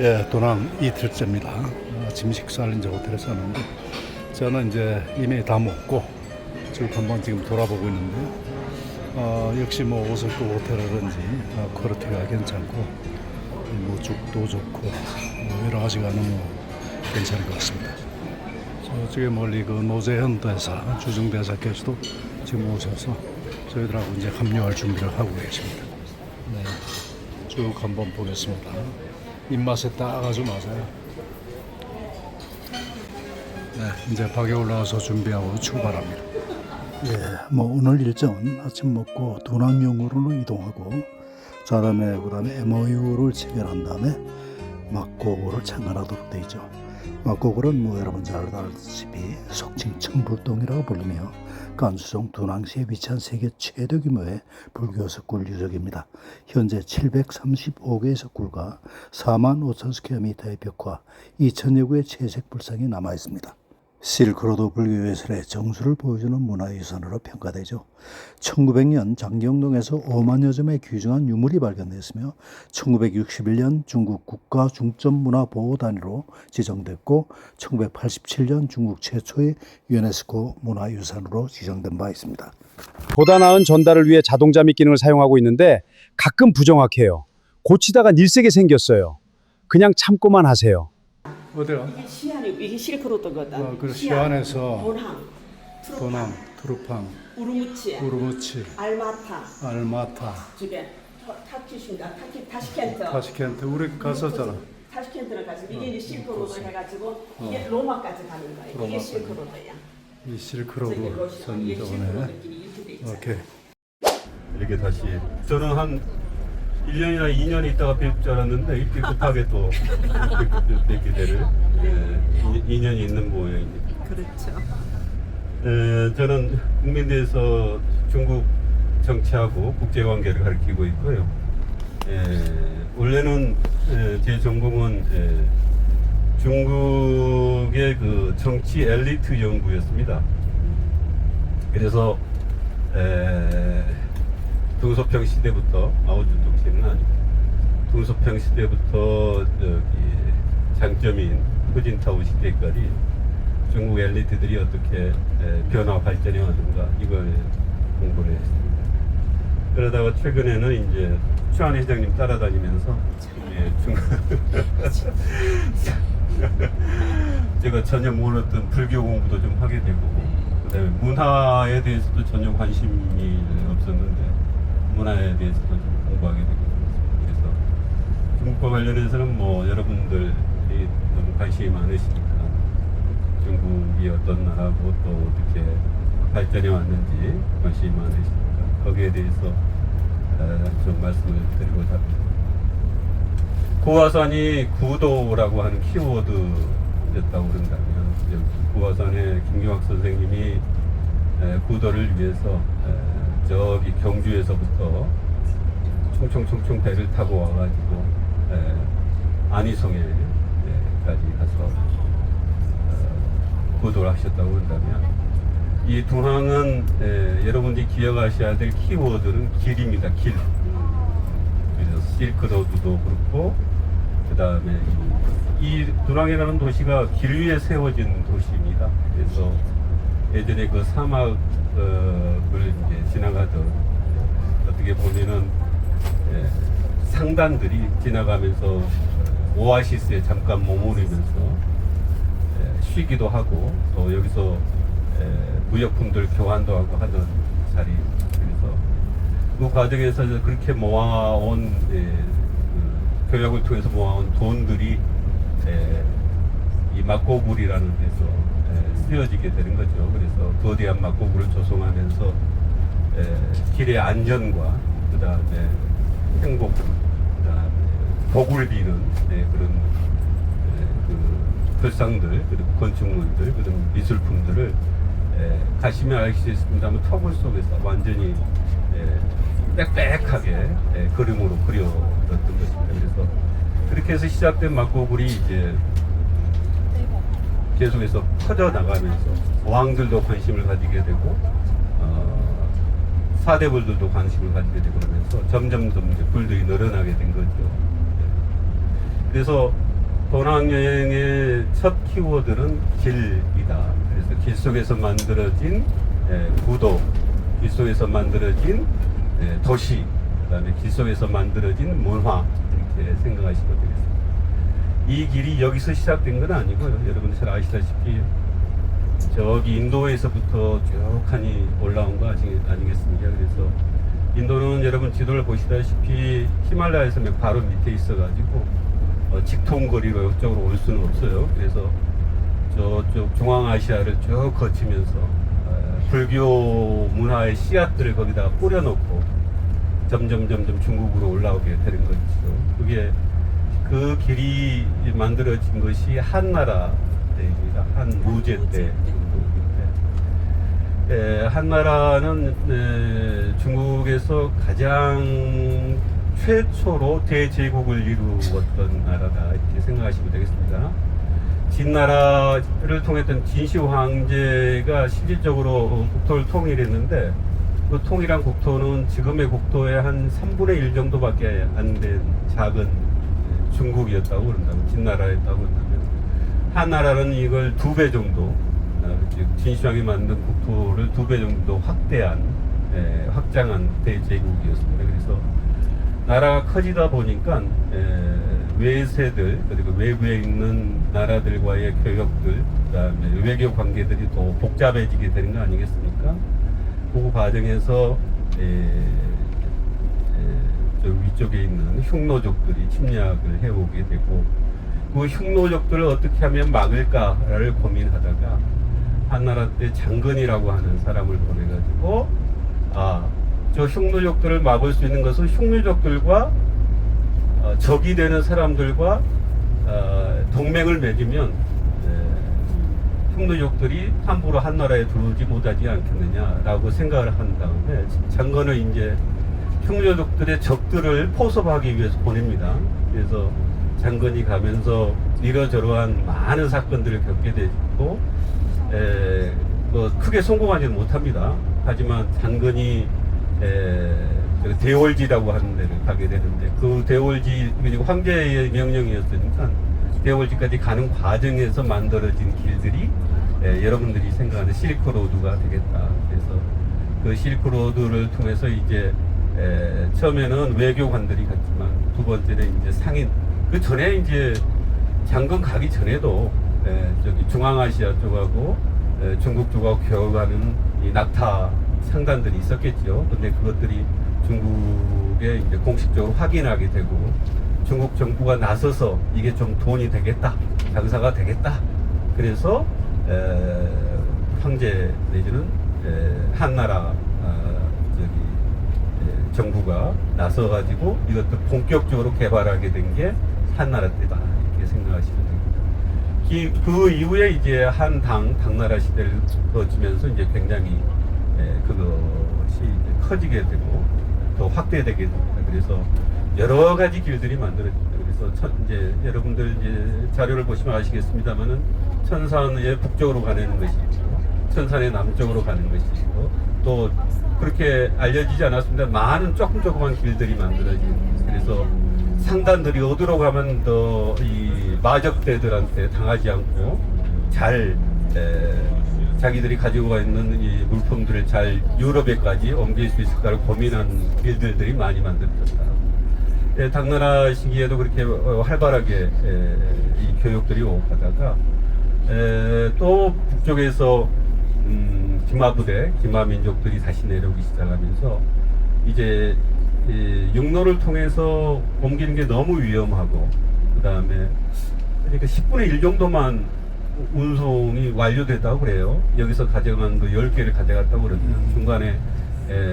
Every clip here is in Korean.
예, 도낭 이틀째입니다. 짐 식사를 이제 호텔에서 하는데 저는 이제 이미 다 먹고 쭉 한번 지금 돌아보고 있는데요. 역시 뭐 오슬급 호텔이라든지 퀄리티가 괜찮고 뭐 죽도 좋고 뭐 여러 가지가 너무 괜찮은 것 같습니다. 저쪽에 멀리 그 노재현 대사, 주중 대사께서도 지금 오셔서 저희들하고 이제 합류할 준비를 하고 계십니다. 네, 쭉 한번 보겠습니다. 입맛에 딱 아주 맞아요. 네, 이제 밖에 올라와서 준비하고 출발합니다. 예, 뭐 오늘 일정은 아침 먹고 도낭역으로 이동하고 그다음에 MOU를 체결한 다음에 막고구를 참관하도록 되어 있죠. 막고구는 뭐 여러분 잘 알다시피 속칭 청불동이라고 불리며 간수성 도낭시에 위치한 세계 최대 규모의 불교 석굴 유적입니다. 현재 735개의 석굴과 4만 5천 스퀘어미터의 벽화, 2천여 구의 채색 불상이 남아 있습니다. 실크로드 불교 예술의 정수를 보여주는 문화유산으로 평가되죠. 1900년 장경동에서 5만여 점의 귀중한 유물이 발견됐으며 1961년 중국 국가중점문화보호단위로 지정됐고 1987년 중국 최초의 유네스코 문화유산으로 지정된 바 있습니다. 보다 나은 전달을 위해 자동 잠입 기능을 사용하고 있는데 가끔 부정확해요. 고치다가 일색이 생겼어요. 그냥 참고만 하세요. 어디요? 이게 시안이고 이게 실크로드거든. 그 시안에서 도낭, 트루팡, 우르무치, 알마타, 알마타, 집에 타키신가 타시켄트. 타시켄트 우리 갔었잖아. 타시켄트를 가지고 이게 이제 실크로드 해가지고 이게 로마까지 가는 거야. 이게 로마까지. 실크로드야. 이 실크로드 선 이게 저번에 실크로드끼리 이렇게 돼 있어. 오케이. 이렇게 다시 저는 한 1년이나 2년 있다가 뵐 줄 알았는데 이렇게 급하게 또 뵙게 되는 2년이 있는 모양입니다. 그렇죠. 저는 국민대에서 중국 정치하고 국제관계를 가르치고 있고요. 원래는 제 전공은 중국의 그 정치 엘리트 연구였습니다. 그래서 등소평 시대부터 마오쩌둥 시대는 아니고 등소평 시대부터 장점인 후진타오 시대까지 중국 엘리트들이 어떻게 변화 발전해 왔는가 이걸 공부를 했습니다. 그러다가 최근에는 이제 추한 회장님 따라다니면서 중국 제가 전혀 몰랐던 불교 공부도 좀 하게 되고 그다음에 문화에 대해서도 전혀 관심이 없었는데 문화에 대해서도 좀 공부하게 되고 그래서 중국과 관련해서는 뭐 여러분들이 너무 관심이 많으시니까 중국이 어떤 나라고 또 어떻게 발전해 왔는지 관심이 많으시니까 거기에 대해서 좀 말씀을 드리고자 합니다. 고화산이 구도라고 하는 키워드였다고 그런다면 고화산에 김경학 선생님이 구도를 위해서 저기 경주에서부터 총총 배를 타고 와가지고 안희성에까지 가서 구도를 하셨다고 한다면 이 도낭은 여러분들이 기억하셔야 될 키워드는 길입니다. 길. 그래서 실크로드도 그렇고 그 다음에 이 도낭이라는 도시가 길 위에 세워진 도시입니다. 그래서 예전에 그 사막을 이제 지나가던 어떻게 보면은 상단들이 지나가면서 오아시스에 잠깐 머무르면서 쉬기도 하고 또 여기서 무역품들 교환도 하고 하던 자리. 그래서 그 과정에서 그렇게 모아온 교역을 통해서 모아온 돈들이 이 막고굴이라는 데서 쓰여지게 되는 거죠. 그래서 거대한 막고굴을 조성하면서 길의 안전과 그 다음에 행복, 그 다음에 복을 비는 그런 그 글상들, 그리고 건축물들, 그런 미술품들을 가시면 알 수 있습니다만 터굴 속에서 완전히 빽빽하게 그림으로 그려졌던 것입니다. 그래서 그렇게 해서 시작된 막고굴이 이제 계속해서 퍼져 나가면서 왕들도 관심을 가지게 되고 사대불들도 관심을 가지게 되고 그러면서 점점 이제 불들이 늘어나게 된 거죠. 그래서 도낭여행의 첫 키워드는 길이다. 그래서 길 속에서 만들어진 구도, 길 속에서 만들어진 도시, 그다음에 길 속에서 만들어진 문화, 이렇게 생각하시면 되겠습니다. 이 길이 여기서 시작된 건 아니고요. 여러분들 잘 아시다시피 저기 인도에서부터 쭉 하니 올라온 거 아니겠습니까? 그래서 인도는 여러분 지도를 보시다시피 히말라야에서 바로 밑에 있어가지고 직통거리로 이쪽으로 올 수는 없어요. 그래서 저쪽 중앙아시아를 쭉 거치면서 불교 문화의 씨앗들을 거기다가 뿌려놓고 점점 중국으로 올라오게 되는 것이죠. 그게 그 길이 만들어진 것이 한나라 때입니다. 한무제 때 정도인데, 한나라는 중국에서 가장 최초로 대제국을 이루었던 나라다, 이렇게 생각하시면 되겠습니다. 진나라를 통했던 진시 황제가 실질적으로 국토를 통일했는데, 그 통일한 국토는 지금의 국토의 한 3분의 1 정도밖에 안 된 작은 중국이었다고 그런다면, 진나라였다고 그런다면, 한나라는 이걸 2배 정도, 즉 진시황이 만든 국토를 2배 정도 확장한 대제국이었습니다. 그래서 나라가 커지다 보니까 외세들, 그리고 외부에 있는 나라들과의 교역들, 그다음에 외교 관계들이 더 복잡해지게 되는 거 아니겠습니까? 그 과정에서 저 위쪽에 있는 흉노족들이 침략을 해오게 되고, 그 흉노족들을 어떻게 하면 막을까를 고민하다가 한나라 때 장건이라고 하는 사람을 보내가지고, 저 흉노족들을 막을 수 있는 것은 흉노족들과 적이 되는 사람들과 동맹을 맺으면 흉노족들이 함부로 한나라에 들어오지 못하지 않겠느냐라고 생각을 한 다음에 장건을 이제 흉노족들의 적들을 포섭하기 위해서 보냅니다. 그래서 장건이 가면서 이러저러한 많은 사건들을 겪게 되고, 뭐 크게 성공하지는 못합니다. 하지만 장건이 대월지라고 하는 데를 가게 되는데, 그 대월지, 그리고 황제의 명령이었으니까 대월지까지 가는 과정에서 만들어진 길들이 여러분들이 생각하는 실크로드가 되겠다. 그래서 그 실크로드를 통해서 이제 처음에는 외교관들이 갔지만, 두 번째는 이제 상인, 그 전에 이제 장건 가기 전에도 저기 중앙아시아 쪽하고 중국 쪽하고 교역하는 이 낙타 상단들이 있었겠죠. 근데 그것들이 중국에 이제 공식적으로 확인하게 되고, 중국 정부가 나서서 이게 좀 돈이 되겠다, 장사가 되겠다. 그래서 황제 내지는 한나라 정부가 나서가지고 이것도 본격적으로 개발하게 된 게 한나라 때다, 이렇게 생각하시면 됩니다. 그 이후에 이제 당나라 시대를 거치면서 이제 굉장히 그것이 이제 커지게 되고 더 확대되게 됩니다. 그래서 여러 가지 길들이 만들어집니다. 그래서 이제 여러분들 이제 자료를 보시면 아시겠습니다만은 천산의 북쪽으로 가는 것이 있고, 천산의 남쪽으로 가는 것이 있고, 또 그렇게 알려지지 않았습니다. 많은 조그만 길들이 만들어집니다. 그래서 상단들이 어디로 가면 더 이 마적대들한테 당하지 않고 잘 자기들이 가지고 있는 이 물품들을 잘 유럽에까지 옮길 수 있을까를 고민한 길들이 많이 만들어졌다. 당나라 시기에도 그렇게 활발하게 이 교역들이 오고 가다가 또 북쪽에서 기마부대, 기마민족들이 다시 내려오기 시작하면서 이제 육로를 통해서 옮기는 게 너무 위험하고, 그 다음에 그러니까 10분의 1 정도만 운송이 완료됐다고 그래요. 여기서 가져간 그 10개를 가져갔다고 그러죠. 중간에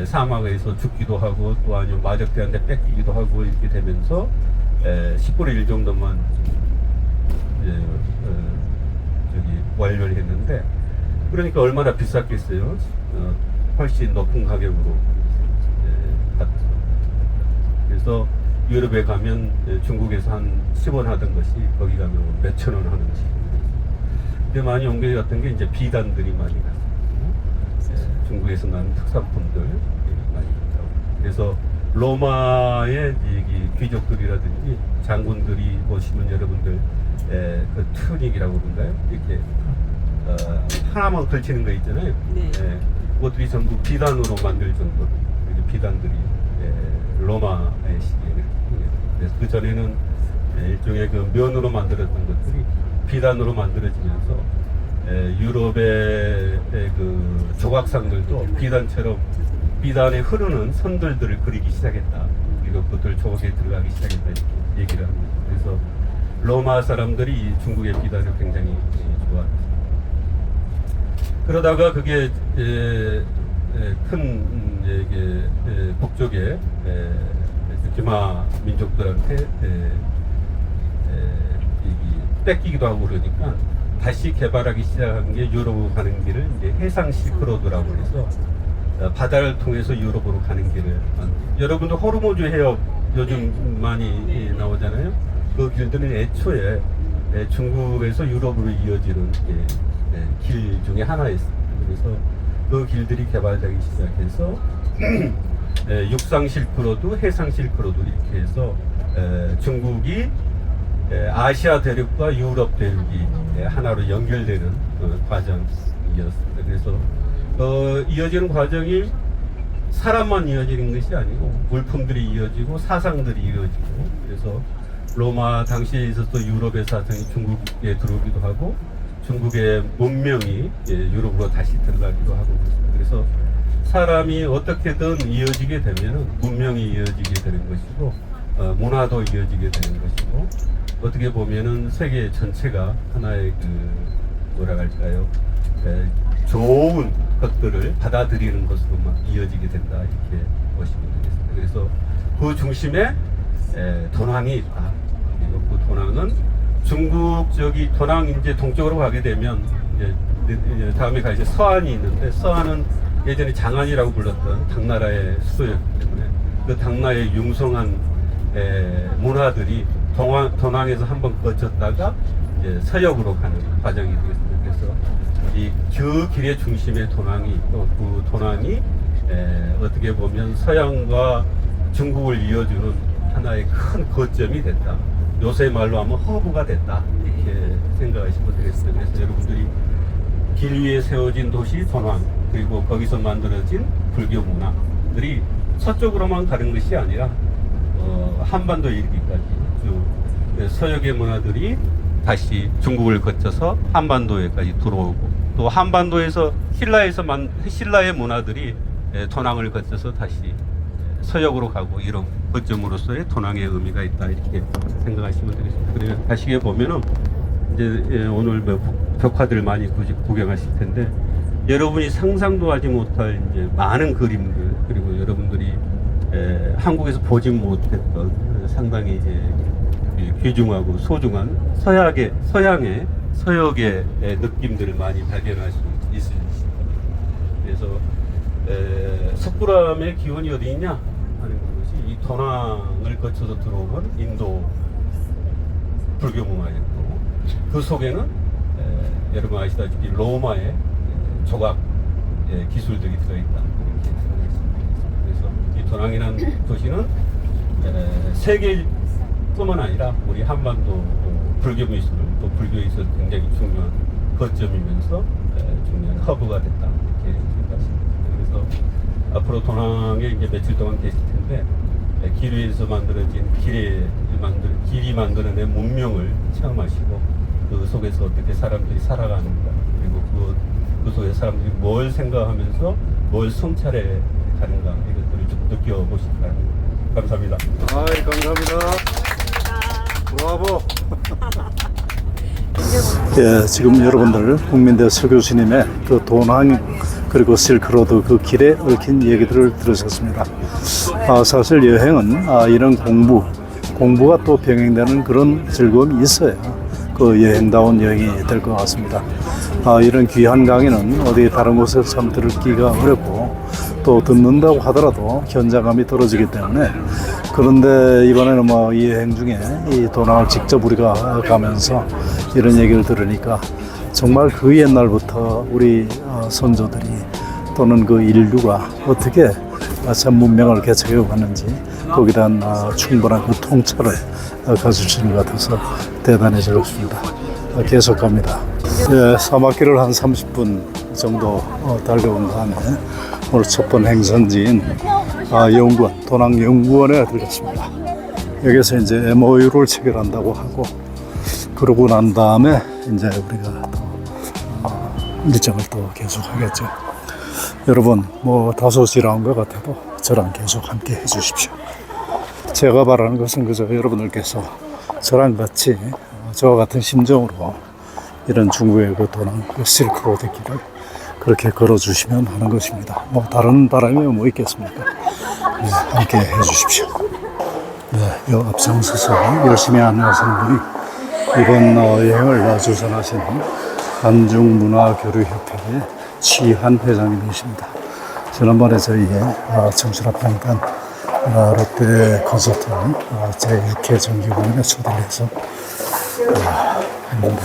사막에서 죽기도 하고, 또 아니면 마적대한테 뺏기기도 하고, 이렇게 되면서 10분의 1 정도만 저기 완료를 했는데, 그러니까 얼마나 비쌌겠어요. 훨씬 높은 가격으로 갔죠. 그래서 유럽에 가면 중국에서 한 10원 하던 것이 거기 가면 몇천 원 하는 것이. 근데 많이 옮겨졌던 게 이제 비단들이 많이 갔어요. 중국에서 나는 특산품들 많이 갔다고. 그래서 로마의 귀족들이라든지 장군들이 보시면 여러분들 그 튜닉이라고 그런가요? 이렇게 하나만 걸치는 거 있잖아요. 네. 그것들이 전부 비단으로 만들 정도로 비단들이 로마의 시기에 그래서 그 전에는 일종의 그 면으로 만들었던 것들이 비단으로 만들어지면서 유럽의 그 조각상들도 비단에 흐르는 선들들을 그리기 시작했다. 그리고 그것들 조각에 들어가기 시작했다 이렇게 얘기를 합니다. 그래서 로마 사람들이 이 중국의 비단을 굉장히 좋아했습니다. 그러다가 그게 큰 북쪽의 기마 민족들한테 뺏기기도 하고 그러니까 다시 개발하기 시작한 게 유럽으로 가는 길을 이제 해상 실크로드라고 해서 바다를 통해서 유럽으로 가는 길을 여러분도 호르무즈 해협 요즘 많이 나오잖아요. 그 길들은 애초에 중국에서 유럽으로 이어지는 길 중에 하나였습니다. 그래서 그 길들이 개발되기 시작해서 육상 실크로드, 해상 실크로드 이렇게 해서 중국이 아시아 대륙과 유럽 대륙이 하나로 연결되는 과정이었습니다. 그래서 이어지는 과정이 사람만 이어지는 것이 아니고 물품들이 이어지고 사상들이 이어지고 그래서 로마 당시에 있었던 유럽의 사상이 중국에 들어오기도 하고 중국의 문명이 유럽으로 다시 들어가기도 하고 그렇습니다. 그래서 사람이 어떻게든 이어지게 되면은 문명이 이어지게 되는 것이고 문화도 이어지게 되는 것이고 어떻게 보면은 세계 전체가 하나의 그 뭐라 할까요? 좋은 것들을 받아들이는 것으로만 이어지게 된다 이렇게 보시면 되겠습니다. 그래서 그 중심에 도낭이 있다. 그리고 그 도낭은 중국 도낭 이제 동쪽으로 가게 되면 이제 다음에 가 이제 서안이 있는데 서안은 예전에 장안이라고 불렀던 당나라의 수도였기 때문에 그 당나라의 융성한 문화들이 도낭에서 한번 거쳤다가 이제 서역으로 가는 과정이 되겠습니다. 그래서 그 길의 중심에 도낭이 있고 그 도낭이 어떻게 보면 서양과 중국을 이어주는 하나의 큰 거점이 됐다. 요새 말로 하면 허브가 됐다. 이렇게 생각하시면 되겠습니다. 그래서 여러분들이 길 위에 세워진 도시 도낭 그리고 거기서 만들어진 불교 문화들이 서쪽으로만 가는 것이 아니라 한반도 이르기까지 쭉 서역의 문화들이 다시 중국을 거쳐서 한반도에까지 들어오고 또 한반도에서 신라의 문화들이 도낭을 거쳐서 다시 서역으로 가고 이런 거점으로서의 도낭의 의미가 있다 이렇게 생각하시면 되겠습니다. 그리고 가시게 보면은 이제 오늘 벽화들 많이 구경하실 텐데 여러분이 상상도 하지 못할 이제 많은 그림들 그리고 여러분들이 한국에서 보지 못했던 상당히 귀중하고 소중한 서양의 느낌들을 많이 발견할 수 있을 것입니다. 그래서 석굴암의 기원이 어디 있냐 하는 것이 이 도낭을 거쳐서 들어온 인도 불교 문화였고 그 속에는 여러분 아시다시피 로마의 조각 기술들이 들어있다 이렇게 생각했습니다. 그래서 이 도낭이라는 도시는 세계뿐만 아니라 우리 한반도 불교 미술 또 불교에 있어서 굉장히 중요한 거점이면서 중요한 허브가 됐다 이렇게 생각합니다. 그래서 앞으로 도낭에 이제 며칠 동안 계실 텐데 길 위에서 만들어진 길이 만들어낸 문명을 체험하시고 그 속에서 어떻게 사람들이 살아가는가 그리고 그 속에 사람들이 뭘 생각하면서 뭘 성찰해 가는가 이것들을 좀 느껴보시기 바랍니다. 감사합니다. 감사합니다. 브라보. 예, 지금 여러분들 국민대 서 교수님의 그 도낭 그리고 실크로드 그 길에 얽힌 얘기들을 들으셨습니다. 사실 여행은 이런 공부가 또 병행되는 그런 즐거움이 있어야 그 여행다운 여행이 될 것 같습니다. 이런 귀한 강의는 어디 다른 곳에서 참 들기가 어렵고 또 듣는다고 하더라도 현장감이 떨어지기 때문에 그런데 이번에는 이 여행 중에 이 도낭을 직접 우리가 가면서 이런 얘기를 들으니까 정말 그 옛날부터 우리 선조들이 또는 그 인류가 어떻게 전 문명을 개척해 가는지 거기에 대한 충분한 그 통찰을 가지시는 것 같아서 대단히 즐겁습니다. 계속 갑니다. 예, 사막길을 한 30분 정도 달려온 다음에 오늘 첫 번 행선지인 연구원, 도낭연구원에 들렸습니다. 여기서 이제 MOU를 체결한다고 하고 그러고 난 다음에 이제 우리가 또 일정을 또 계속하겠죠. 여러분 뭐 다소 지나온 것 같아도 저랑 계속 함께 해주십시오. 제가 바라는 것은 그저 여러분들께서 저랑 같이 저와 같은 심정으로 이런 중국의 그 도낭 그 실크로드 길을 그렇게 걸어주시면 하는 것입니다. 뭐 다른 바람이 뭐 있겠습니까? 네, 함께 해주십시오. 네, 요 앞장서서 열심히 안내하시는 분이 이번 여행을 주선하신 한중문화교류협회의 취한 회장님이십니다. 지난번에 저희의 청춘합창단 롯데 콘서트 제6회 정기공연에 초대를 해서 했는데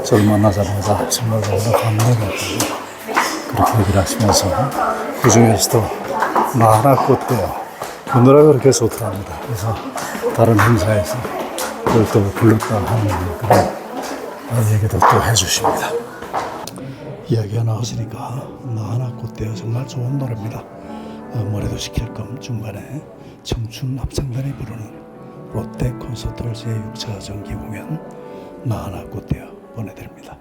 저를 만나자마자 정말 너무 감동이었다고 그렇게 얘기를 하시면서 그 중에서도 나나 꽃대요. 그 노래가 그렇게 좋더랍니다. 그래서 다른 행사에서 그걸 또 불렀다 하는 그런 얘기도 또 해주십니다. 이야기가 나왔으니까 나 하나 꽃대요 정말 좋은 노래입니다. 뭐래도 시킬 겸 중간에 청춘 합창단이 부르는 롯데 콘서트홀 제6차 정기 공연 나 하나 꽃대요 보내드립니다.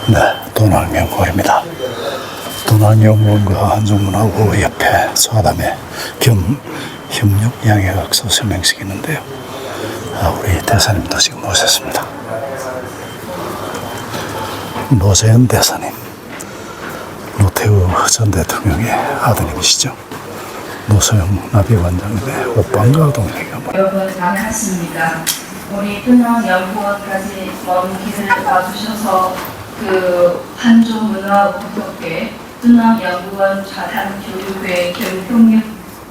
네, 도낭연구원입니다. 도낭연구원과 한중문하고 옆에 사담에 겸 협력양해학서 설명식이 있는데요. 우리 대사님도 지금 오셨습니다. 노재현 대사님, 노태우 전 대통령의 아드님이시죠. 노소영 나비관장님의 오빠인가 동생인가 뭐. 여러분 반갑습니다. 우리 도낭연구원까지 먼 길을 와주셔서 그 한중문화 고독회 도낭연구원 좌단교육회 교육협력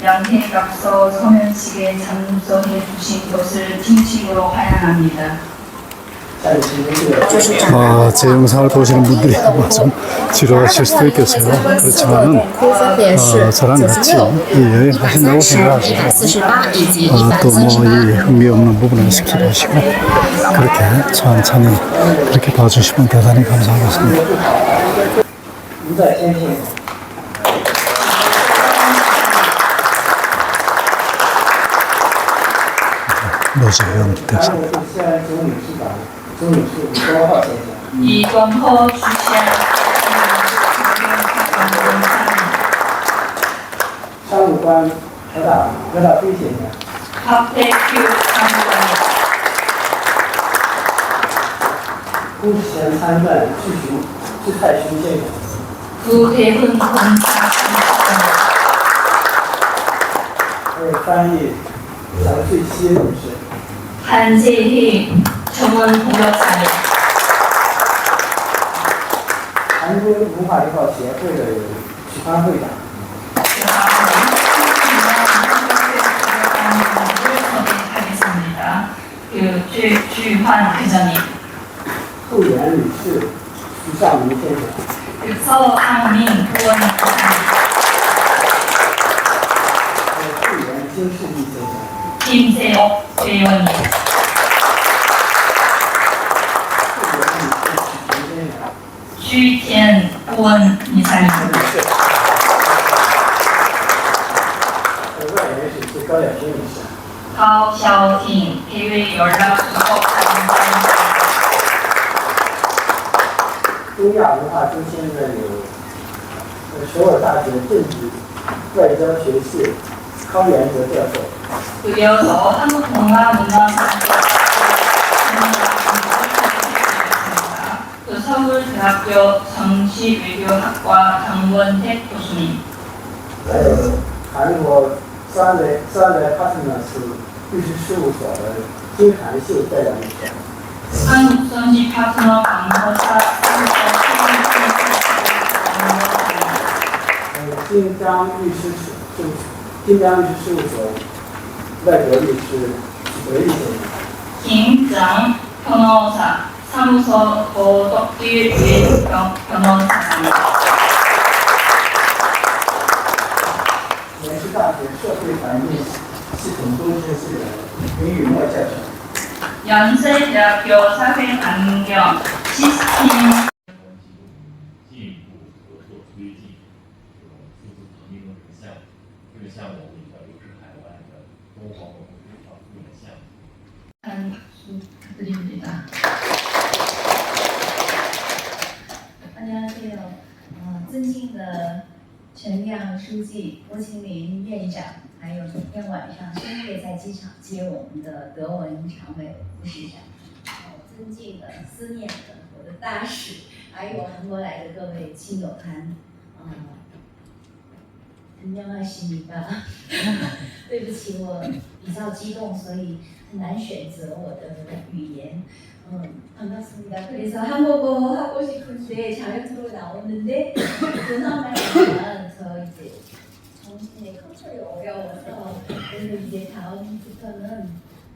양해각서 서면식에 참석해 주신 것을 진심으로 환영합니다. 제 영상을 보시는 분들이 아마 좀 지루하실 수도 있겠어요. 그렇지만은 저랑 같이 이 여행하신다고 생각하시고 또 뭐 이 흥미없는 부분을 스킵하시고 그렇게 천천히 그렇게 봐주시면 대단히 감사하겠습니다. 노재현 대사님. 이건호 주시한 박대규 장관 구대훈 검사 한재희 정원 동역사님 섭외하겠습니다. 주환 회장님, 서상민 부원장님, 김세옥 의원님,徐天 부원 이사님,高孝廷 대외 연락수석 담당자, 东亚文化中心的有首尔大学政治外交学系康元哲教授， 그리어서 한국동아문화사학과 그 서울대학교 정치외교학과 강원택 교수님, 还有韩国三来帕特纳斯律师事务所的金涵秀代表人员， 한국선지 파트너 강서사 还有金章律师事务所外国律师许德义先生。 김장 변호사 사무소 도덕길 변호사님, 延世大学社会环境系统中心系的林雨墨教授。 연세대학교 사회환경 시스템 进一步合作推进这种数字人民文明项目。这个项目我们叫优质海湾的东黄文化推广部门项目。 한 박수 부탁드립니다. 안녕하세요. 尊敬的陈亮书记、郭庆林院长，还有昨天晚上深夜在机场接我们的德文常委副市长，尊敬的、思念的我的大使，还有韩国来的各位亲友团，안녕하십니까？对不起，我比较激动，所以很难選择我的語言。 반갑습니다. 그래서 한국어 하고 싶은데 자연스러워 나오는데 그나마 저 이제 정신의 컨트롤이 어려워서 그래서 이제 다음부터는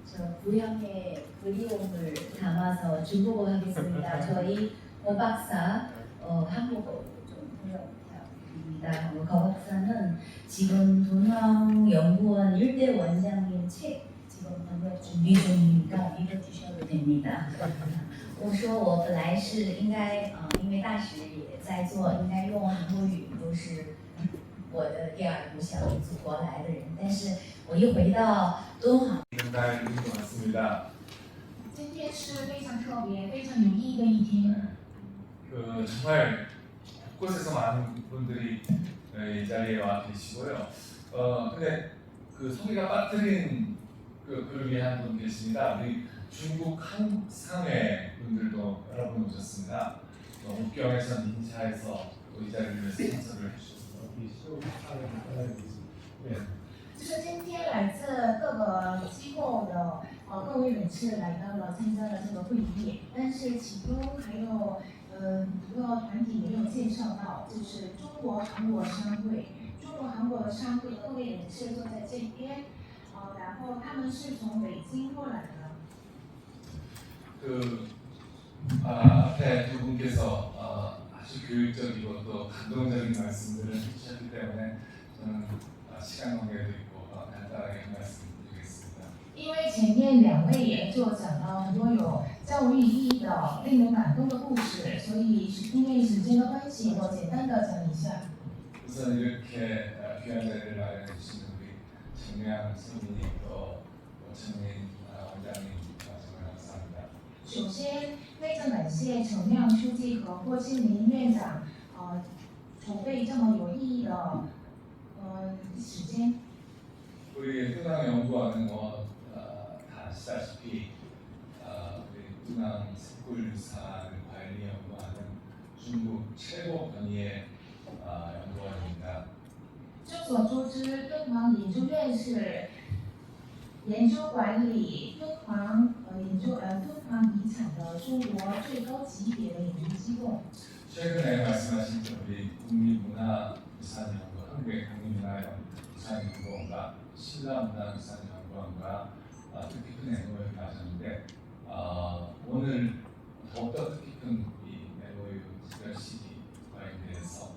저 고향의 그리움을 담아서 중국어 하겠습니다. 저희 고 박사 한국어로 좀 번역 부탁드립니다. 고 박사는 지금 도낭연구원 1대 원장님 책 지금 번역 준비 중이니까 읽어주셔도 됩니다. 我说我本来是应该因为大使也在做，应该用韩国语，都是我的第二故乡，祖国来的人。但是我一回到敦煌，今天是非常特别、非常有意义的一天。 정말 곳곳에서 많은 분들이 이 자리에 와 계시고요. 근데 그 소리가 빠뜨린 그를 위한 분 계십니다. 우리 중국 한상회 분들도 여러 분 오셨습니다. 북경에서 닌샤에서 또 이 자리를 위해서 참석을 해주셨습니다. 네. 就是今天来自各个机构的各位人士来到了参加了这个会议，但是其中还有一个团体没有介绍到，就是中国韩国商会。中国韩国商会的各位人士坐在这边，然后他们是从北京过来的。 앞에 두 분께서 아주 교육적이고 또 감동적인 말씀들을 해주셨기 때문에 저는 시간 관계도 있고 간단하게 한 말씀 드리겠습니다. 因为前面2位也就讲了很多有教育意义的、令人感动的故事，所以因为时间的关系，我简单的讲一下。 우선 이렇게 귀한 자리를 마련해 주신 우리 정량 선생님 또 정민 원장님 정말 감사합니다. 首先，非常感谢陈亮书记和郭庆林院长，筹备这么有意义的时间。 우리 흥남연구원은 다 아시다시피 우리 흥남 석굴산을 관리 연구하는 중국 최고 권위의 연구원입니다. 众所周知，敦煌研究院是研究管理敦煌遗产的中国最高级别的研究机构。 최근에 말씀하신 우리 국립문화유산연구, 한국의 국립문화유산연구원과 신라문화유산연구원과 뜻깊은 MOU를 하셨는데 오늘 더욱더 뜻깊은 이 MOU 시기 관련돼서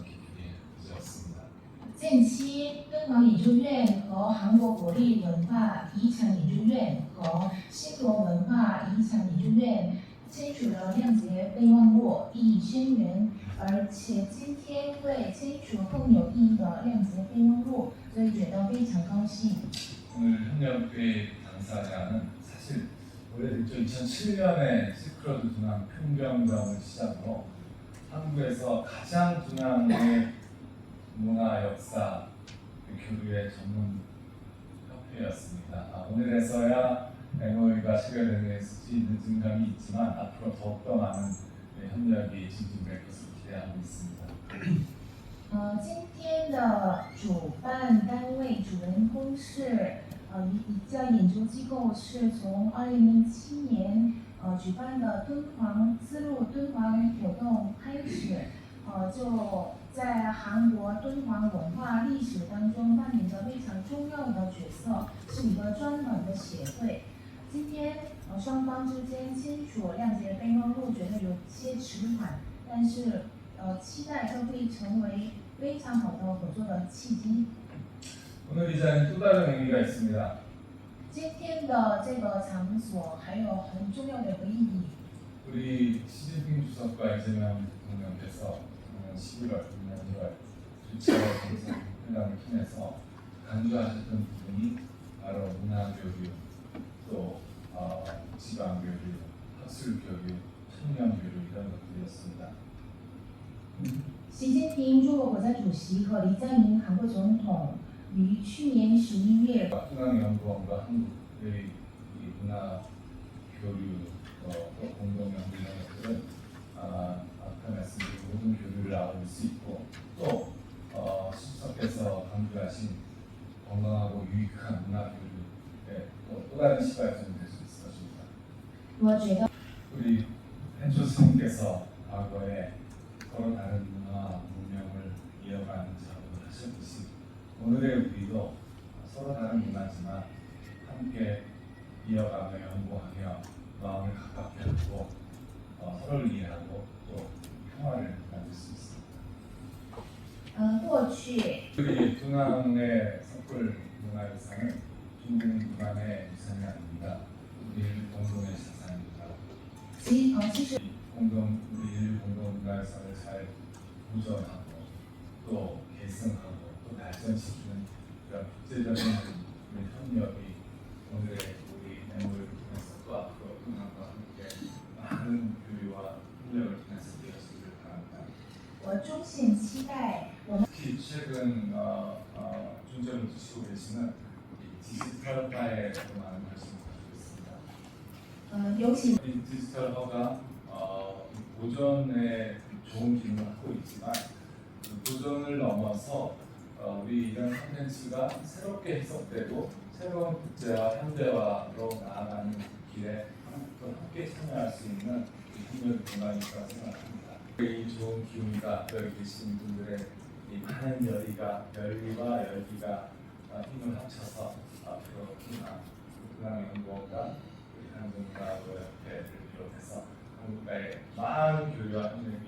깊이 잊었습니다. 近期，敦煌研究院和韩国国立文化遗产研究院和新罗文化遗产研究院签署了谅解备忘录，意义深远。而且今天会签署更有意义的谅解备忘录，所以觉得非常高兴。 오늘 협력회 당사자는 사실 원래 2007년에 실크로드 둔항 평경전을 시작으로 한국에서 가장 둔항의 문화 역사 교류의 전문 협회였습니다. 오늘에서야 MOU가 체결되는 수 있는 증감이 있지만 앞으로 더욱더 많은 협력이 진행될 것을 기대하고 있습니다. 今天的主办单位、主人公是一家研究机构，是从2007年举办的丝路敦煌活动开始，就在韩国敦煌文化历史当中扮演着非常重要的角色，是一个专门的协会。今天双方之间签署谅解备忘录，觉得有些迟缓，但是期待这会成为非常好的合作的契机。 오늘 이 자리는 또 다른 의미가 있습니다. 今天的这个场所还有很重要的一个意义。 우리 시진핑 주석과 이재명 대통령께서 11월, 작년 1월 주최 정상회담을 통해서 강조하셨던 부분이 바로 문화교류, 또 지방교류, 학술교류, 청년교류 이런 것들이었습니다. 习近平中国国家主席和李在明韩国总统于去年11月 중앙연구원과 한국의 이 문화 교류 또 공동 연구 이런 것들은 아까 말씀드린 모든 교류를 나눌 수 있고 또 수석께서 강조하신 건강하고 유익한 문화 교류의 또 다른 시발점이 될 수 있을 것입니다. 我觉得 우리 펜조 스님께서 과거에 서로 다른 문화와 문명을 이어가는 작업을 하셨듯이 오늘의 우리도 서로 다른 문화지만 함께 이어가며 연구하며 마음을 가깝게 하고 서로를 이해하고 또 평화를 만들 수 있습니다. 过去 우리 둔항의 석굴 문화유산은 중국 문화의 유산이 아닙니다. 우리 공동의 자산입니다. 其实 우리 공동 문화유산을 잘 보존하고 또 계승하고 또 발전시키는 그런 국제적인 협력이 오늘의 우리 MOU를 통해서 또 앞으로 둔항과 함께 많은 교류와 협력을 통해서 이어지기를 我衷心期待我们 특히 최근 중점을 두시고 계시는 이 디지털화에 더 많은 관심을 가지고 있습니다. 尤其 이 디지털화가 보존에 좋은 기능을 갖고 있지만 그 보존을 넘어서 우리 이런 콘텐츠가 새롭게 해석되고 새로운 국제와 현대화로 나아가는 길에 함께 참여할 수 있는 힘든 공간이라고 생각합니다. 이 좋은 기운이가 여기 계신 분들의 이 많은 열의와 열기가 힘을 합쳐서 앞으로 국민연구원과 우리 한국문화고협회를 비롯해서 한국과의 많은 교류와 협력이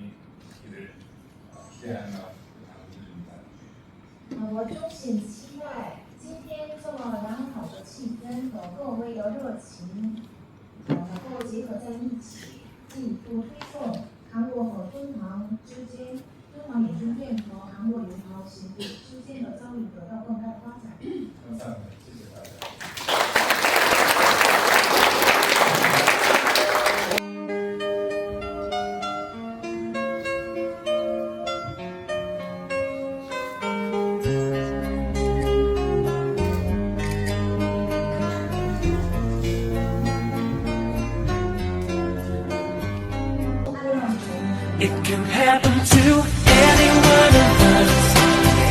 있기를 기대하며 당부드립니다. 我衷心期待今天这么良好的气氛和各位的热情，能够结合在一起，进一步推动韩国和敦煌之间、敦煌研究院和韩国友好协会之间的交流得到更大的发展。 감사합니다. 谢谢大家. It can happen to anyone of us,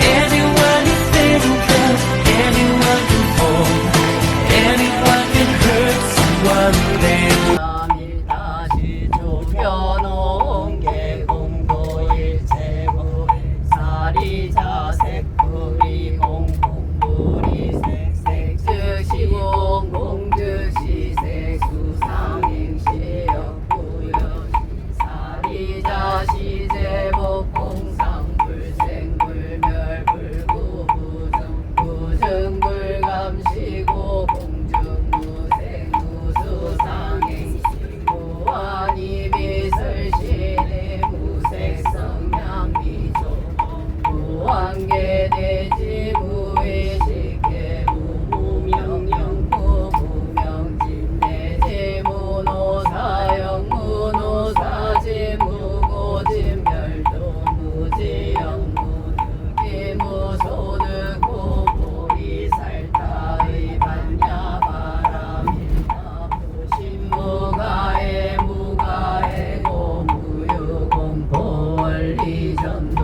anyone you think of, anyone can fall, anyone can hurt someone they 다시 조겨놓은 게 공도일체고 사리자 색불이 공공불이 색색 즉시 공공즉시 색수상행시였구요 사리자 시제복 공상불생불멸불구 부정불감시고 공중무생무수상행시고 아니비설시내 무색성량미조 무한계대지 무의식계 무무명영무 무명진내지 무노사영 무노사지 무고진멸도 무지영 무득이 무소득고 보리살타의 반야바라밀다 무신무가해 무가해고 무유공포원리전도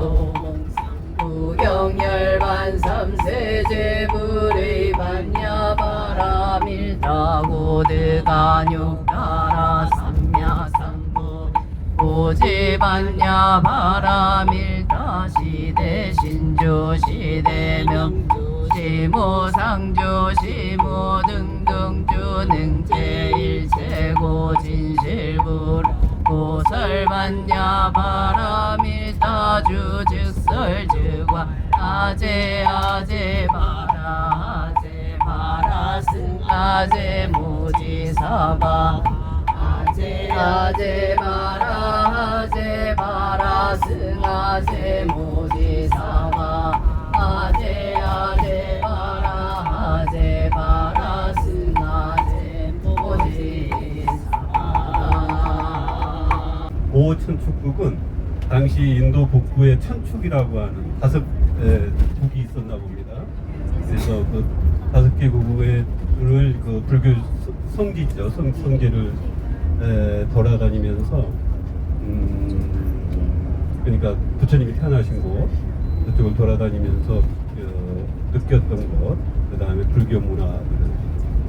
무경열반삼세제불의 반야바라밀다 고득안육다라 삼야삼보 고지반야바라밀다 시대신조 시대명주 시무상주 시무등등주 능제일체고 진실불 고설반야바라밀다 주즉설즉과 아제아제바라 아제바라승 아제무지사바 아제아제바라 아제바라승 아제무지사바 아제아제바라 아제바라승 아제무지사바 오천축국은 당시 인도 북부의 천축이라고 하는 5국이 있었나 봅니다. 그래서 그 5개 국을 그 불교 성지죠. 성지를 돌아다니면서 그러니까 부처님이 태어나신 곳 그쪽을 돌아다니면서 느꼈던 것, 그 다음에 불교 문화를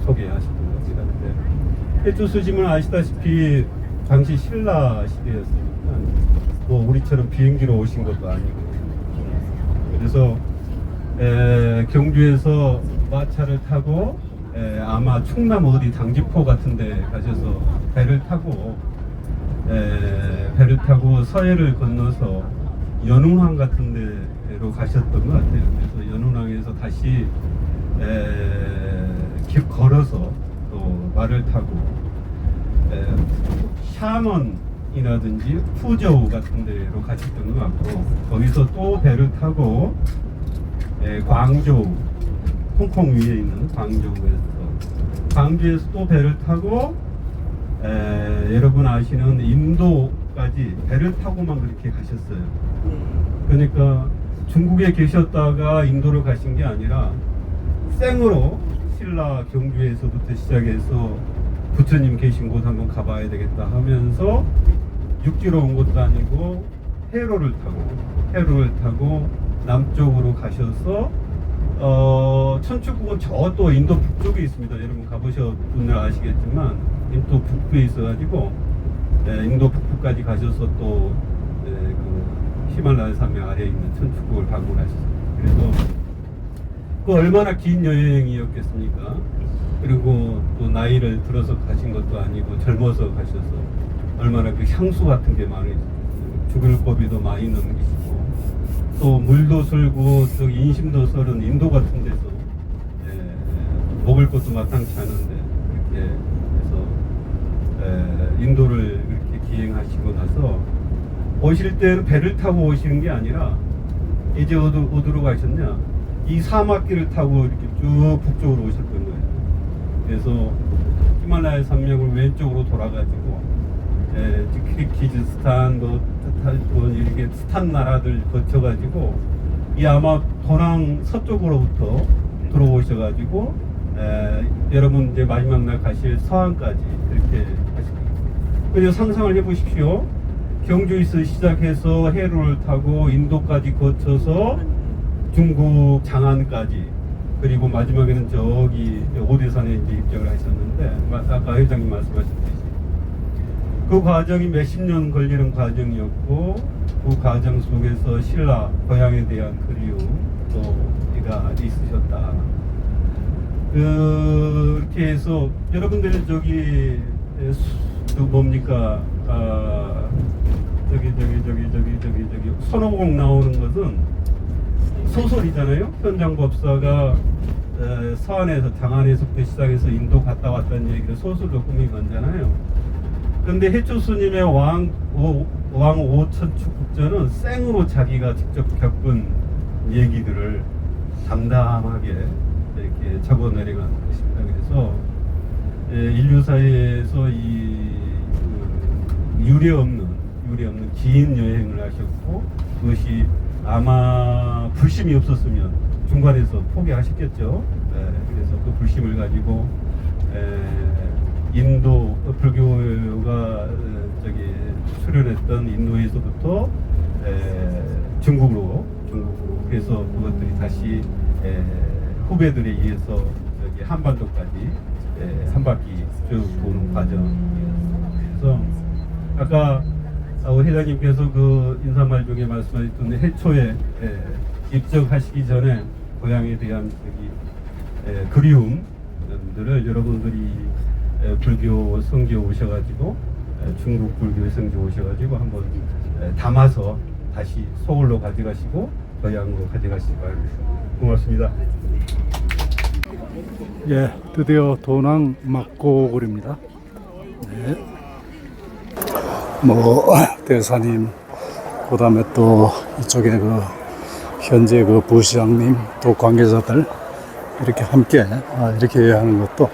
소개하셨던 겁니다. 근데 해주 스님은 아시다시피 당시 신라 시대였으니까 뭐 우리처럼 비행기로 오신 것도 아니고 그래서 경주에서 마차를 타고 아마 충남 어디 당지포 같은 데 가셔서 배를 타고 서해를 건너서 연운항 같은 데로 가셨던 것 같아요. 그래서 연운항에서 다시 걸어서 또 말을 타고 샤먼이라든지 푸저우 같은 데로 가셨던 것 같고 거기서 또 배를 타고 광저우, 홍콩 위에 있는 광주에서 또 배를 타고 여러분 아시는 인도가 사막까지 배를 타고만 그렇게 가셨어요. 그러니까 중국에 계셨다가 인도를 가신 게 아니라 생으로 신라 경주에서부터 시작해서 부처님 계신 곳 한번 가봐야 되겠다 하면서 육지로 온 것도 아니고 해로를 타고 남쪽으로 가셔서 천축국은 저 또 인도 북쪽에 있습니다. 여러분 가보신 분들 아시겠지만 인도 북부에 있어가지고 인도 북부까지 가셔서 또 그 히말라야 산맥 아래에 있는 천축국을 방문하셨습니다. 그래서 그 얼마나 긴 여행이었겠습니까? 그리고 또 나이를 들어서 가신 것도 아니고 젊어서 가셔서 얼마나 그 향수 같은 게 많이 죽을 고비도 많이 넘기시고 또 물도 설고 또 인심도 설은 인도 같은 데서 먹을 것도 마땅치 않은데 그렇게 해서 인도를 그렇게 기행하시고 나서 오실 때는 배를 타고 오시는 게 아니라 이제 어디로 가셨냐? 이 사막길을 타고 이렇게 쭉 북쪽으로 오셨던 거예요. 그래서 히말라야 산맥을 왼쪽으로 돌아가지고 키르기즈스탄, 이렇게 스탄 나라들 거쳐가지고 이 아마 도낭 서쪽으로부터 들어오셔가지고 여러분 이제 마지막 날 가실 서안까지 이렇게 하실 거예요. 그래서 상상을 해보십시오. 경주에서 시작해서 해로를 타고 인도까지 거쳐서 중국 장안까지 그리고 마지막에는 저기 오대산에 이제 입장을 하셨는데 아까 회장님 말씀하셨듯이 그 과정이 몇십 년 걸리는 과정이었고 그 과정 속에서 신라 고향에 대한 그리움 또 이가 있으셨다. 그렇게 해서 여러분들 저기 그 뭡니까 저기 선호공 나오는 것은 소설이잖아요. 현장법사가 서안에서 장안에서부터 시작해서 인도 갔다 왔다는 얘기를 소설로 꾸민 거잖아요. 근데 해초 스님의 왕 오천축 국전은 생으로 자기가 직접 겪은 얘기들을 담담하게 이렇게 적어 내려간 것입니다. 그래서 인류사에서 이 유례 없는 긴 여행을 하셨고 그것이 아마 불심이 없었으면 중간에서 포기하셨겠죠. 그래서 그 불심을 가지고 인도 불교가 저기 수련했던 인도에서부터 중국으로 그래서 그것들이 다시 후배들에 의해서 저기 한반도까지 한 바퀴 쭉 도는 과정이었습니다. 그래서 아까 회장님께서 그 인사말 중에 말씀하셨던 해초에 입적하시기 전에 고향에 대한 그리움들을 여러분들이 불교 성지에 오셔가지고 중국 불교 성지에 오셔가지고 한번 담아서 다시 서울로 가져가시고 고향으로 가져가시기 바랍니다. 고맙습니다. 예, 드디어 도낭 막고골입니다. 네. 대사님, 그 다음에 또 이쪽에 그 현재 그 부시장님 또 관계자들 이렇게 함께 이렇게 여행하는 것도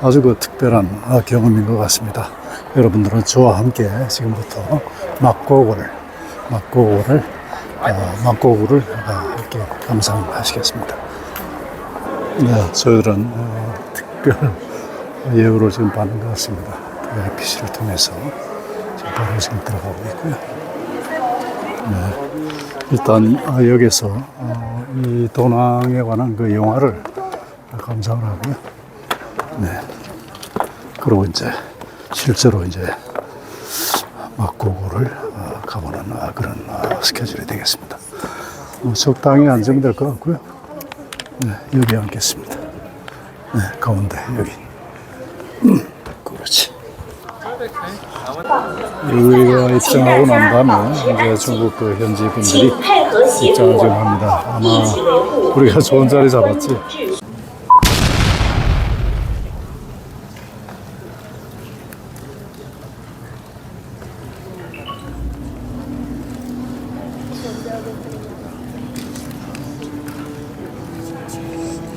아주 그 특별한 경험인 것 같습니다. 여러분들은 저와 함께 지금부터 막고골을 이렇게 감상하시겠습니다. 네, 저희들은 특별 예우를 지금 받는 것 같습니다. VIPC를 통해서 지금 바로 지금 들어가고 있고요. 네, 일단 여기서 이 도낭에 관한 그 영화를 감상을 하고요. 네, 그리고 이제 실제로 이제 막고골을 가보는 그런 스케줄이 되겠습니다. 적당히 안정될 것 같고요. 네, 여기 앉겠습니다. 네, 가운데 여기. 그렇지. 우리가 입장하고 난 다음에 이제 중국 그 현지 분들이 입장을 지금 합니다. 아마 우리가 좋은 자리 잡았지.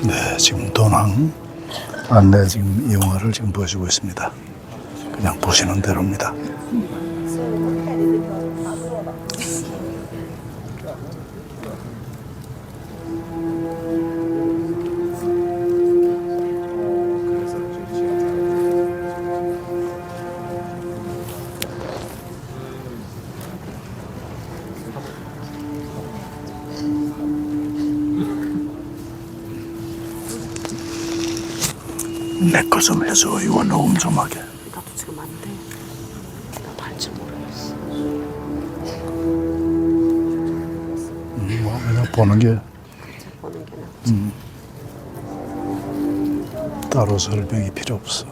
네, 지금 도낭 안내 지금 영화를 지금 보여주고 있습니다. 그냥 보시는 대로입니다. 내 거 좀 해줘. 이거 녹음 좀 하게. 나도 지금 안 돼. 나도 할지 모르겠어. 뭐 그냥 보는 게 보는 게 낫지. 따로 설명이 필요 없어.